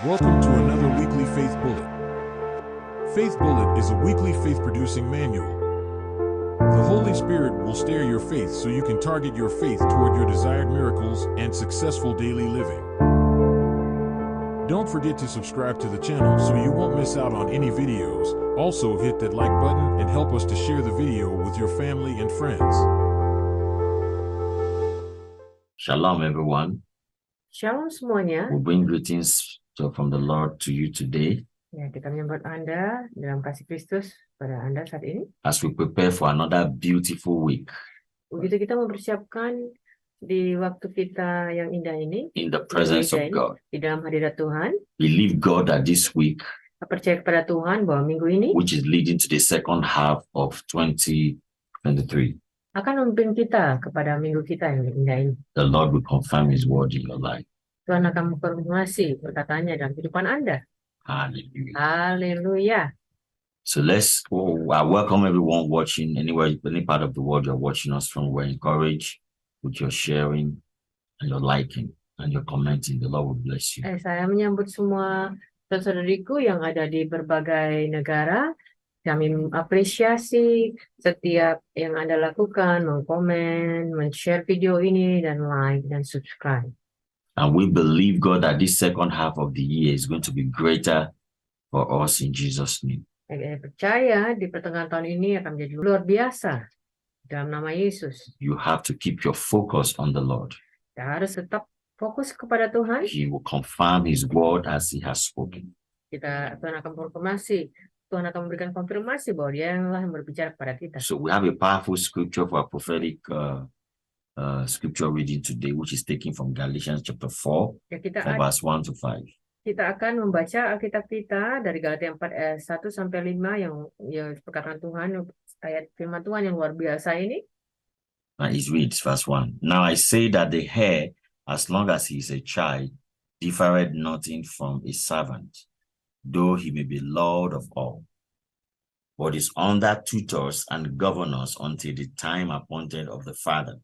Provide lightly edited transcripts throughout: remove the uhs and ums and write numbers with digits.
Welcome to another weekly Faith Bullet. Faith Bullet is a weekly faith-producing manual. The Holy Spirit will steer your faith so you can target your faith toward your desired miracles and successful daily living. Don't forget to subscribe to the channel so you won't miss out on any videos. Also hit that like button and help us to share the video with your family and friends. Shalom, everyone. Shalom semuanya. We bring greetings from the Lord to you today Ya, kita menyambut Anda dalam kasih Kristus pada Anda saat ini. as we prepare for another beautiful week Begitu kita mempersiapkan di waktu kita yang indah ini, in the presence of God. di dalam hadirat Tuhan. Believe God that this week, Percaya kepada Tuhan bahwa minggu ini which is leading to the second half of 2023, akan memimpin kita kepada minggu kita yang indah ini. the Lord will confirm His word in your life. Tuhan akan mengkonfirmasi perkataannya dalam kehidupan Anda. Hallelujah. Haleluya. So I welcome everyone watching anywhere, any part of the world you're watching us from. We're encouraged with your sharing and your liking and your commenting. The Lord will bless you. Saya menyambut semua saudara-saudariku yang ada di berbagai negara. Kami mengapresiasi setiap yang Anda lakukan, mengkomen, men-share video ini, dan like, dan subscribe. And we believe, God, that this second half of the year is going to be greater for us in Jesus' name. Saya percaya di pertengahan tahun ini akan menjadi luar biasa dalam nama Yesus. You have to keep your focus on the Lord. Kita harus tetap fokus kepada Tuhan. He will confirm His word as He has spoken. Tuhan akan konfirmasi. Tuhan akan memberikan konfirmasi bahwa Dia yang berbicara kepada kita. So we have a powerful scripture for a prophetic scripture reading today, which is taken from Galatians chapter 4, Ya, from verse 1 to 5. kita akan membaca Alkitab kita dari Galatia 4 ayat 1 sampai 5 yang perkataan Tuhan, ayat firman Tuhan yang luar biasa ini. And it reads, verse 1. Now I say that the heir, as long as he is a child, differeth nothing from a servant, though he may be Lord of all, but is under tutors and governors until the time appointed of the Father.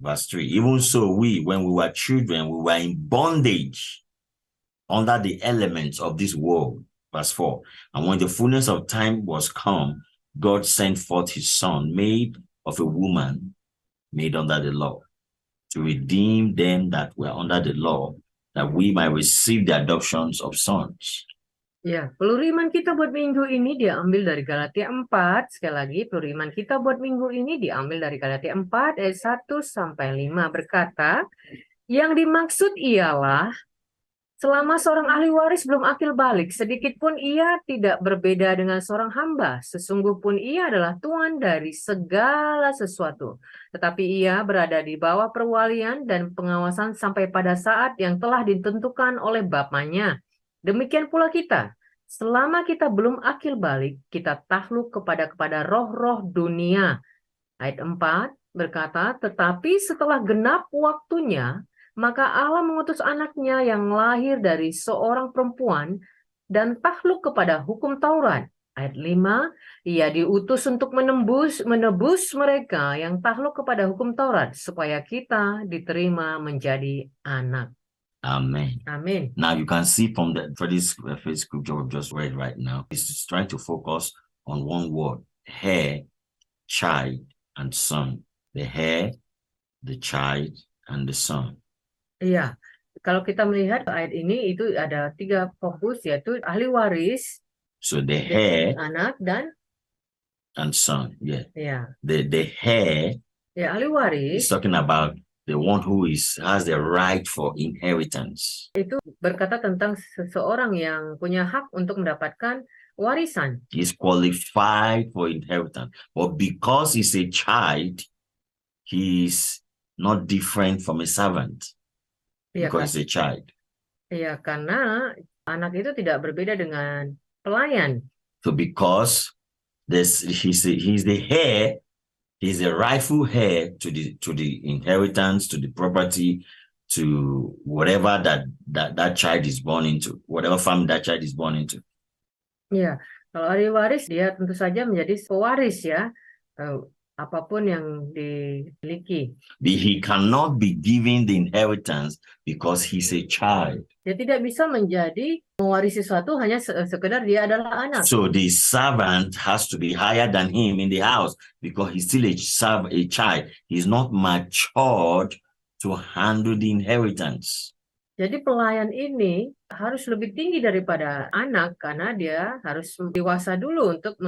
Verse 3, even so we, when we were children, we were in bondage under the elements of this world. Verse 4, and when the fullness of time was come, God sent forth His Son, made of a woman, made under the law, to redeem them that were under the law, that we might receive the adoptions of sons. Ya, peluru iman kita buat minggu ini diambil dari Galatia 4. Sekali lagi, peluru iman kita buat minggu ini diambil dari Galatia 4 ayat 1 sampai 5 berkata, yang dimaksud ialah selama seorang ahli waris belum akil balik, sedikit pun ia tidak berbeda dengan seorang hamba. Sesungguh pun ia adalah tuan dari segala sesuatu. Tetapi ia berada di bawah perwalian dan pengawasan sampai pada saat yang telah ditentukan oleh bapaknya. Demikian pula kita, selama kita belum akil balik, kita takluk kepada roh-roh dunia. Ayat 4 berkata, tetapi setelah genap waktunya, maka Allah mengutus anaknya yang lahir dari seorang perempuan dan takluk kepada hukum Taurat. Ayat 5, ia diutus untuk menebus mereka yang takluk kepada hukum Taurat, supaya kita diterima menjadi anak. Amen. Amin. Now you can see from for this first scripture we've just read right now, it's trying to focus on one word: heir, child, and son. The heir, the child, and the son. Iya, kalau kita melihat ayat ini itu ada 3 fokus, yaitu ahli waris, So the heir anak, dan and son. Yeah. ya, The heir ahli waris is talking about the one who has the right for inheritance. itu berkata tentang seseorang yang punya hak untuk mendapatkan warisan. He's qualified for inheritance. But because he's a child, he's not different from a servant. Ya, Because he's a child. ya, karena anak itu tidak berbeda dengan pelayan. So because he's the heir, he's the rightful heir to the inheritance, to the property, to whatever that child is born into, whatever family that child is born into. Ya, kalau ahli waris dia tentu saja menjadi pewaris ya. apapun yang dimiliki. He cannot be given the inheritance because he's a child. Dia tidak bisa menjadi mewarisi sesuatu hanya sekedar dia adalah anak. So the servant has to be higher than him in the house because he's still a child. He's not matured to handle the inheritance. Jadi pelayan ini harus lebih tinggi daripada anak karena dia harus dewasa dulu untuk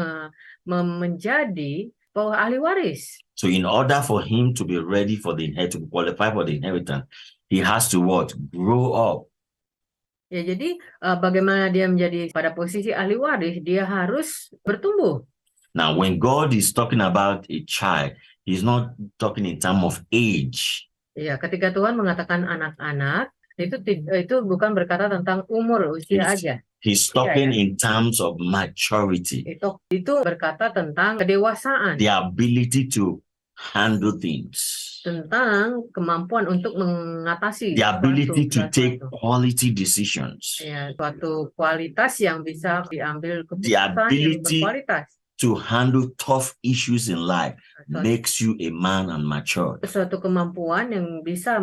menjadi ahli waris. So in order for him to be ready for the inheritance, to qualify for the inheritance, he has to what? Grow up. Ya, jadi bagaimana dia menjadi pada posisi ahli waris, dia harus bertumbuh. Now, when God is talking about a child, he's not talking in terms of age. Ya, ketika Tuhan mengatakan anak-anak, itu bukan berkata tentang umur, usia aja. He's talking in terms of maturity. Itu berkata tentang kedewasaan. The ability to handle things. Tentang kemampuan untuk mengatasi. The ability to take quality decisions. Ya, suatu kualitas yang bisa diambil keputusan The ability yang berkualitas. To handle tough issues in life makes you a man and mature. Suatu kemampuan yang bisa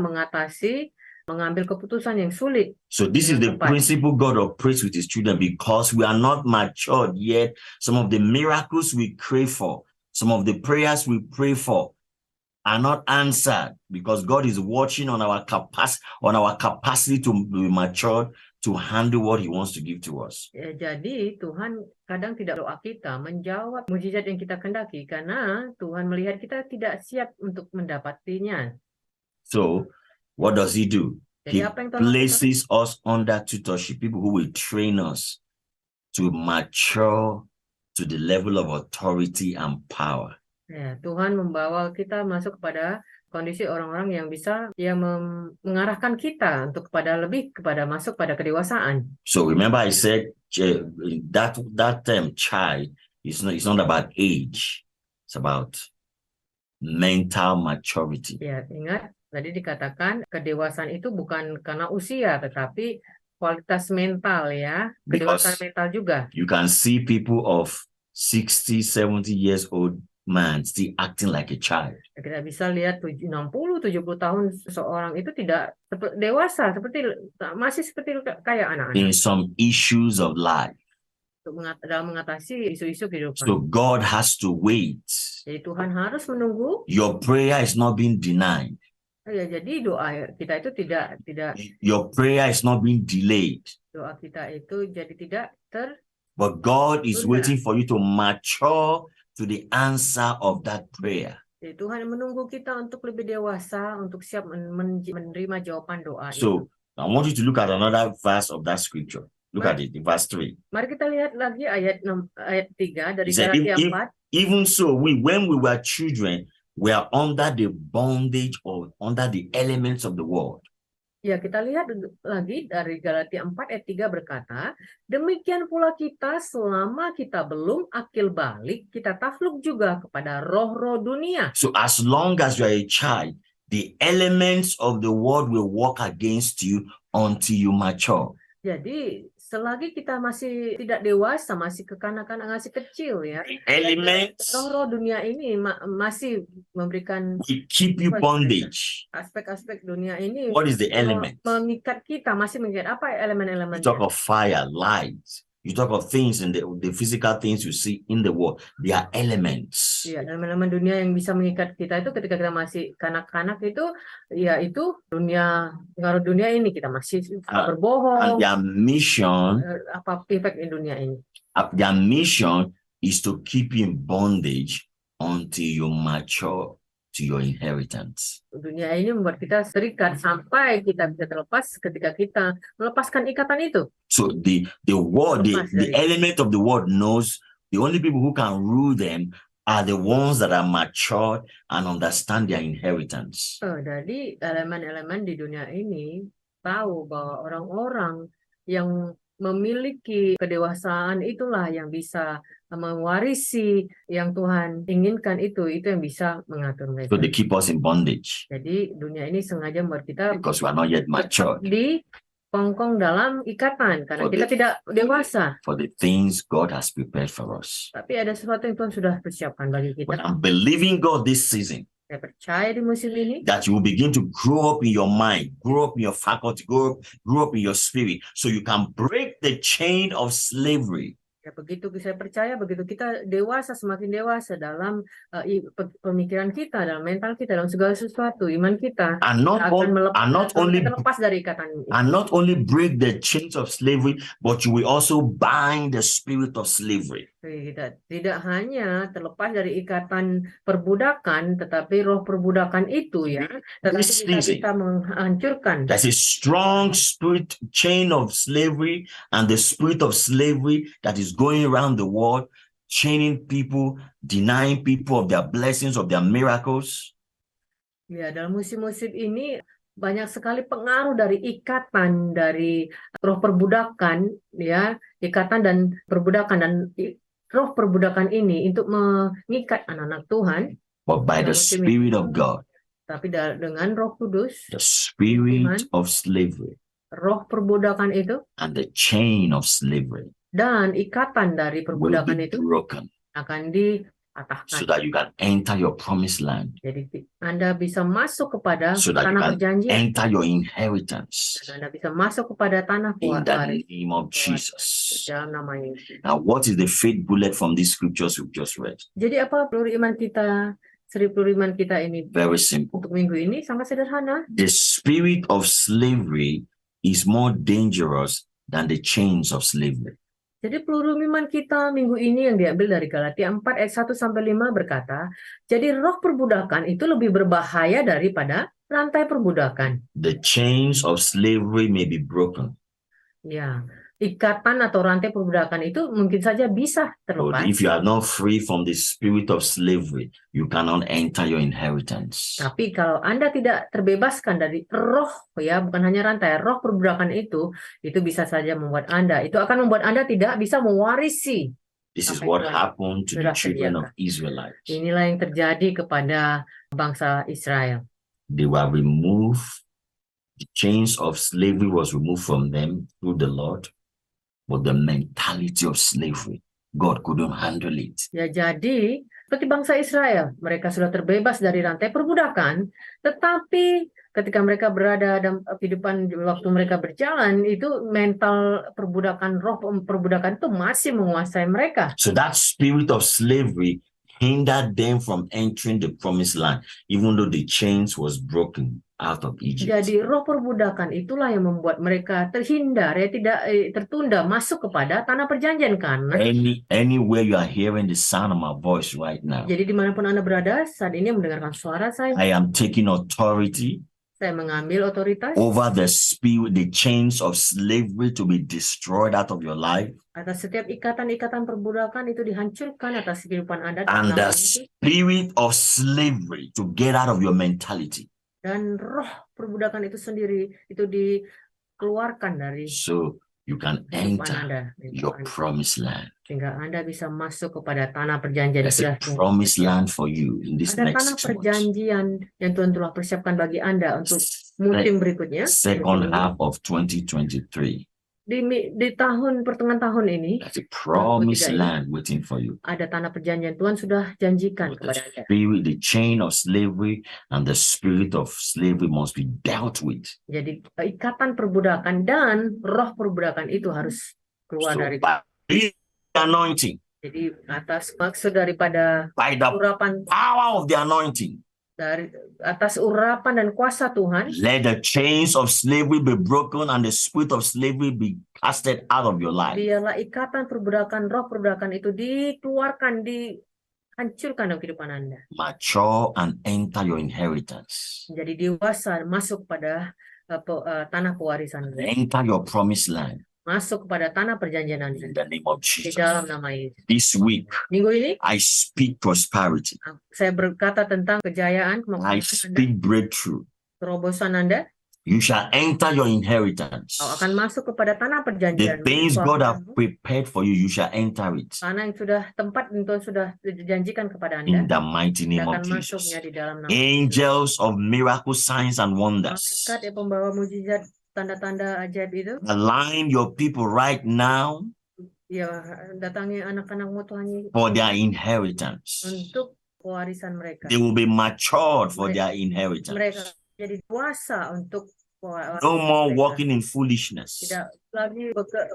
mengambil keputusan yang sulit. So this is the principle God operates with his children because we are not matured yet. Some of the miracles we crave for, some of the prayers we pray for are not answered because God is watching on our capacity to be matured to handle what he wants to give to us. Ya, jadi Tuhan kadang tidak doa kita menjawab mujizat yang kita kendaki karena Tuhan melihat kita tidak siap untuk mendapatinya. So what does he do? He places us under tutorship, people who will train us to mature to the level of authority and power. Ya, Tuhan membawa kita masuk kepada kondisi orang-orang yang bisa mengarahkan kita untuk lebih kepada masuk pada kedewasaan. So remember I said that term child is not about age. It's about mental maturity. Ya, ingat tadi dikatakan kedewasaan itu bukan karena usia tetapi kualitas mental ya. Kedewasaan mental juga. You can see people of 60, 70 years old man still acting like a child. Kita bisa lihat 60, 70 tahun seseorang itu tidak dewasa, masih seperti kayak anak-anak. In some issues of life. Dalam mengatasi isu-isu kehidupan. So God has to wait. Jadi Tuhan harus menunggu. Your prayer is not being denied. Ya, jadi doa kita itu tidak. Your prayer is not being delayed. Doa kita itu jadi tidak But God is waiting for you to mature to the answer of that prayer. Jadi Tuhan menunggu kita untuk lebih dewasa, untuk siap menerima jawaban doa. So I want you to look at another verse of that scripture. Look at it, verse 3. Mari kita lihat lagi ayat 3 dari Galatia 4. Even so, when we were children, we are under the bondage or under the elements of the world. Ya, kita lihat lagi dari Galatia 4 ayat 3 berkata, demikian pula kita selama kita belum akil balik, kita takluk juga kepada roh-roh dunia. So as long as you are a child, the elements of the world will work against you until you mature. Jadi selagi kita masih tidak dewasa, masih kekanak-kanak, masih kecil ya. Elements. Roh-roh dunia ini masih memberikan. We keep you bondage. Aspek-aspek dunia ini. What is the element? Mengikat kita, masih mengikat apa elemen-elemen? You talk of fire, light. You talk of things in the physical things you see in the world. They are elements. Ya, elemen-elemen dunia yang bisa mengikat kita itu ketika kita masih kanak-kanak itu, ya itu pengaruh dunia ini kita masih berbohong. And their mission, apa efek di dunia ini? Their mission is to keep you in bondage until you mature to your inheritance. Dunia ini membuat kita terikat sampai kita bisa terlepas ketika kita melepaskan ikatan itu. So the world, the element of the world knows the only people who can rule them are the ones that are mature and understand their inheritance. Jadi elemen-elemen di dunia ini tahu bahwa orang-orang yang memiliki kedewasaan itulah yang bisa mewarisi yang Tuhan inginkan itu yang bisa mengatur mereka. So they keep us in bondage. Jadi dunia ini sengaja membuat kita because we are not yet mature. terkongkong dalam ikatan karena For kita the- tidak dewasa. for the things God has prepared for us. Tapi ada sesuatu yang Tuhan sudah persiapkan bagi But kita. I'm believing God this season Saya percaya di musim ini that you will begin to grow up in your mind, grow up in your faculty, grow up in your spirit, so you can break the chain of slavery. ya, begitu saya percaya, begitu kita dewasa, semakin dewasa dalam pemikiran kita, dalam mental kita, dalam segala sesuatu, iman kita And not, akan on- terlepas dari ikatan ini. and not only break the chains of slavery, but you will also bind the spirit of slavery. Kita tidak hanya terlepas dari ikatan perbudakan, tetapi roh perbudakan itu ya, tetapi This bisa season, kita menghancurkan. There's a strong spirit chain of slavery and the spirit of slavery that is going around the world, chaining people, denying people of their blessings, of their miracles. Ya, dalam musim-musim ini banyak sekali pengaruh dari ikatan dari roh perbudakan, ya, ikatan dan perbudakan dan roh perbudakan ini untuk mengikat anak-anak Tuhan. But by the Dalam musim ini. Spirit of God, Tapi dengan Roh Kudus, the spirit of slavery roh perbudakan itu and the chain of slavery dan ikatan dari will perbudakan be itu broken akan so dipatahkan. that you can enter your promised land, Jadi Anda bisa masuk kepada so that you tanah can perjanjian. enter your inheritance Dan Anda bisa masuk kepada tanah in the waris name of Jesus. dalam nama Yesus. Now, what is the faith bullet from these scriptures we've just read? Jadi apa peluru iman kita, seri peluru iman kita ini Very simple. untuk minggu ini? Sangat sederhana. The spirit of slavery is more dangerous than the chains of slavery. Jadi peluru iman kita minggu ini yang diambil dari Galatia 4 ayat 1-5 berkata, jadi roh perbudakan itu lebih berbahaya daripada rantai perbudakan. The chains of slavery may be broken, Ya, ikatan atau rantai perbudakan itu mungkin saja bisa but terlepas. if you are not free from the spirit of slavery, you cannot enter your inheritance. Tapi kalau Anda tidak terbebaskan dari roh, ya, bukan hanya rantai, roh perbudakan itu bisa saja membuat Anda, itu akan membuat Anda tidak bisa mewarisi. This is Sampai what Tuhan happened to the sudah children of sediakan. Israelites. Inilah yang terjadi kepada bangsa Israel. They were removed. The chains of slavery was removed from them through the Lord, but the mentality of slavery, God couldn't handle it. Ya, jadi seperti bangsa Israel, mereka sudah terbebas dari rantai perbudakan, tetapi ketika mereka berada dalam kehidupan waktu mereka berjalan, itu mental perbudakan, roh perbudakan itu masih menguasai mereka. So that spirit of slavery hindered them from entering the promised land, even though the chains was broken out of Egypt. Jadi roh perbudakan itulah yang membuat mereka terhindar, ya, tidak tertunda masuk kepada tanah perjanjian karena Anywhere you are hearing the sound of my voice right now, jadi dimanapun Anda berada saat ini mendengarkan suara saya I am taking authority mengambil otoritas over the spirit, the chains of slavery to be destroyed out of your life, atas setiap ikatan-ikatan perbudakan itu dihancurkan atas kehidupan Anda and the dalam nama Yesus. spirit of slavery to get out of your mentality. Dan roh perbudakan itu sendiri itu dikeluarkan dari So you can kehidupan enter Anda, your promised land. sehingga Anda bisa masuk kepada tanah perjanjian. There's a promised land for you in this Ada tanah next 2 months. perjanjian yang Tuhan telah persiapkan bagi Anda untuk musim berikutnya. Second half of 2023. Di tahun pertengahan tahun ini There's a promised land waiting for you. ada tanah perjanjian. Tuhan sudah janjikan But the kepada Anda. spirit, the chain of slavery and the spirit of slavery must be dealt with. Jadi ikatan perbudakan dan roh perbudakan itu harus keluar So dari. by the anointing, Jadi atas maksud daripada by the urapan power of the anointing, dari atas urapan dan kuasa Tuhan, let the chains of slavery be broken and the spirit of slavery be casted out of your life. biarlah ikatan perbudakan, roh perbudakan itu dikeluarkan, dihancurkan dalam kehidupan Anda. Mature and enter your inheritance. Menjadi dewasa, masuk pada tanah pewarisan Anda. Enter your promised land Masuk kepada tanah perjanjian Anda. in the name of Di Jesus. dalam nama Yesus. This week, Minggu ini I speak prosperity. saya berkata tentang kejayaan, I kemakmuran Anda, speak breakthrough. terobosan Anda. You shall enter your inheritance. Kau akan masuk kepada tanah The perjanjian. things God has prepared for you, you shall enter it. Tanah yang sudah tempat yang Tuhan sudah dijanjikan kepada Anda. In the mighty name Anda of akan Jesus. masuknya di dalam nama Angels of miracle signs and wonders. malaikat yang pembawa mujizat tanda-tanda ajaib itu. Align your people right now Ya, datangi anak-anakmu Tuhan Yesus for their inheritance. untuk pewarisan mereka. They will be matured for Mereka- their Mereka inheritance. jadi dewasa untuk pewarisan No more mereka. walking in foolishness. Tidak lagi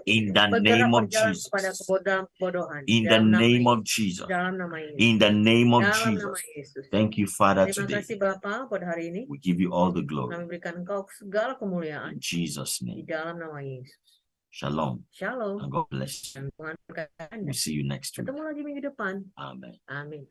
In the bergerak name of berjalan Jesus. kepada kebodohan. In the Dalam nama name Yesus. of Jesus. Dalam nama Yesus. In the name of Dalam nama Jesus. Yesus. Thank you, Father, Terima today. kasih Bapa pada hari ini. We give you all the glory. Kami berikan Engkau segala kemuliaan In Jesus' di name. dalam nama Yesus. Shalom. Shalom. And God bless you. Dan Tuhan berkati Anda. We'll see you next week. Ketemu lagi minggu depan. Amen. Amin.